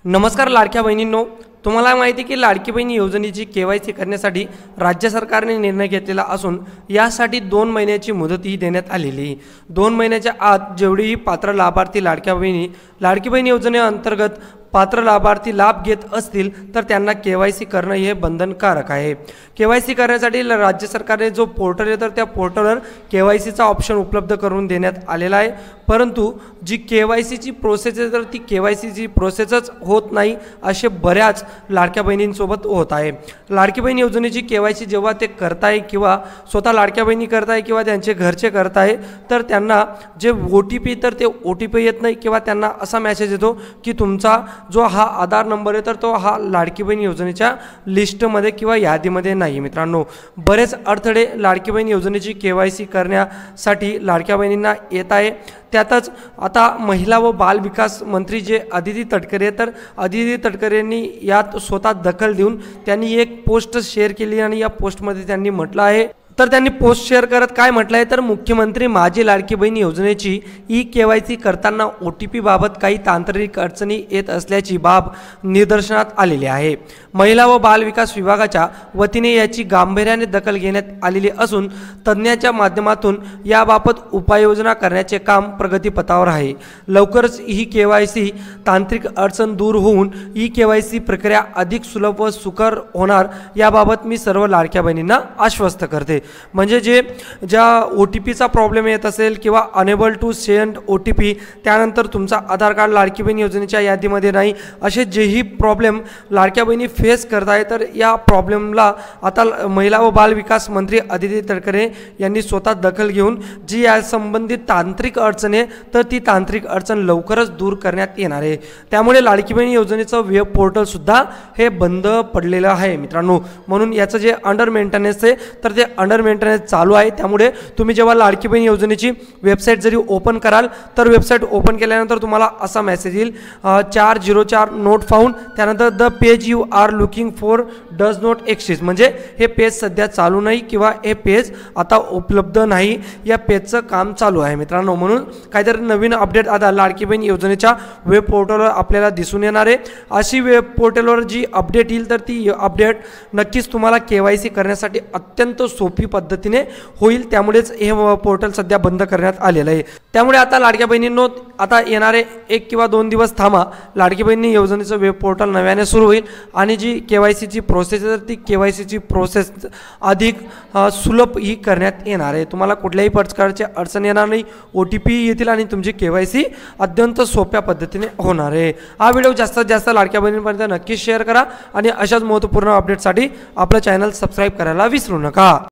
नमस्कार लाडक्या बहिणींनो, तुम्हाला माहिती आहे की लाडकी बहीण योजनेची केवायसी करण्यासाठी राज्य सरकारने निर्णय घेतलेला असून यासाठी 2 महिन्याची मुदतही देण्यात आलेली आहे। 2 महिन्याच्या आत जेवढीही पात्र लाभार्थी लाडकी बहीण योजनेअंतर्गत पात्र लाभार्थी लाभ घेत असतील तर त्यांना केवायसी करणं हे बंधनकारक आहे। केवायसी करण्यासाठी राज्य सरकारने जो पोर्टल आहे तर त्या पोर्टलवर केवायसीचा ऑप्शन उपलब्ध करून देण्यात आलेला आहे, परंतु जी केवायसीची प्रोसेस आहे तर ती केवायसीची प्रोसेसच होत नाही असे बऱ्याच लाडक्या बहिणींसोबत होत आहे। लाडकी बहीण योजनेची केवायसी जेव्हा ते करताय किंवा स्वतः लाडक्या बहिणी करताय किंवा त्यांचे घरचे करताय तर त्यांना जे OTP तर ते OTP येत नाही किंवा त्यांना असा मेसेज येतो की तुमचा जो हा आधार नंबर आहे तर तो हा लाडकी बहीण योजनेच्या लिस्टमध्ये किंवा यादीमध्ये नाही। मित्रांनो, बरेच अडथळे लाडकी बहीण योजनेची केवायसी करण्यासाठी लाडक्या बहिणींना येत आहे। त्यातच आता महिला व बाल विकास मंत्री जे अदिती तटकरे तर अदिती तटकरेंनी यात स्वतः दखल देऊन त्यांनी एक पोस्ट शेअर केली आणि या पोस्टमध्ये त्यांनी म्हटलं आहे तर त्यांनी पोस्ट शेअर करत काय म्हटलं आहे तर मुख्यमंत्री माझी लाडकी बहीण योजनेची केवायसी करताना OTP बाबत काही तांत्रिक अडचणी येत असल्याची बाब निदर्शनात आलेली आहे। महिला व बाल विकास विभागाच्या वतीने याची गांभीर्याने दखल घेण्यात आलेली असून तज्ज्ञांच्या माध्यमातून याबाबत उपाययोजना करण्याचे काम प्रगतीपथावर आहे। लवकरच ही केवायसी तांत्रिक अडचण दूर होऊन केवायसी प्रक्रिया अधिक सुलभ व सुकर होणार याबाबत मी सर्व लाडक्या बहिणींना आश्वस्त करते। म्हणजे ज्या OTPचा प्रॉब्लेम येत असेल किंवा अनेबल टू सेंड OTP, त्यानंतर तुमचा आधार कार्ड लाडकी बहीण योजनेच्या यादीमध्ये नाही, असे जेही प्रॉब्लेम लाडक्या बहिणी फेस करताय तर या प्रॉब्लेमला आता महिला व बाल विकास मंत्री अदिती तटकरे यांनी स्वतः दखल घेऊन जी या संबंधित तांत्रिक अडचण आहे तर ती तांत्रिक अडचण लवकरच दूर करण्यात येणार आहे। त्यामुळे लाडकी बहीण योजनेचं वेब पोर्टल सुद्धा हे बंद पडलेलं आहे मित्रांनो, म्हणून याचं जे अंडर मेंटेनन्स आहे तर ते अंडर मेंटेनन्स चालू आहे। त्यामुळे तुम्ही जेव्हा लाडकी बहीण योजनेची वेबसाईट जरी ओपन कराल तर वेबसाईट ओपन केल्यानंतर तुम्हाला असा मेसेज येईल 404 नोट फाउंड, त्यानंतर the page you are looking for does not exist, म्हणजे हे पेज सध्या चालू नाही किंवा हे पेज आता उपलब्ध नाही, या पेजचं काम चालू आहे मित्रांनो। म्हणून काहीतरी नवीन अपडेट आता लाडकी बहीण योजनेच्या वेब पोर्टलवर आपल्याला दिसून येणार आहे। अशी वेब पोर्टलवर जी अपडेट येईल तर ती अपडेट नक्कीच तुम्हाला केवायसी करण्यासाठी अत्यंत सोपी पद्धतीने होईल, त्यामुळेच हे पोर्टल सध्या बंद करण्यात आलेलं आहे। त्यामुळे आता लाडक्या बहिणींनो आता येणारे 1 किंवा 2 दिवस थांबा, लाडकी बहिणी योजनेचं वेब पोर्टल नव्याने सुरू होईल आणि जी केवायसीची प्रोसेस आहे तर ती केवायसीची प्रोसेस अधिक सुलभ ही करण्यात येणार आहे। तुम्हाला कुठल्याही प्रकारची अडचण येणार नाही, OTP येतील आणि तुमची केवायसी अत्यंत सोप्या पद्धतीने होणार आहे। हा व्हिडिओ जास्तीत जास्त लाडक्या बहिणींपर्यंत नक्कीच शेअर करा आणि अशाच महत्त्वपूर्ण अपडेटसाठी आपलं चॅनल सबस्क्राईब करायला विसरू नका।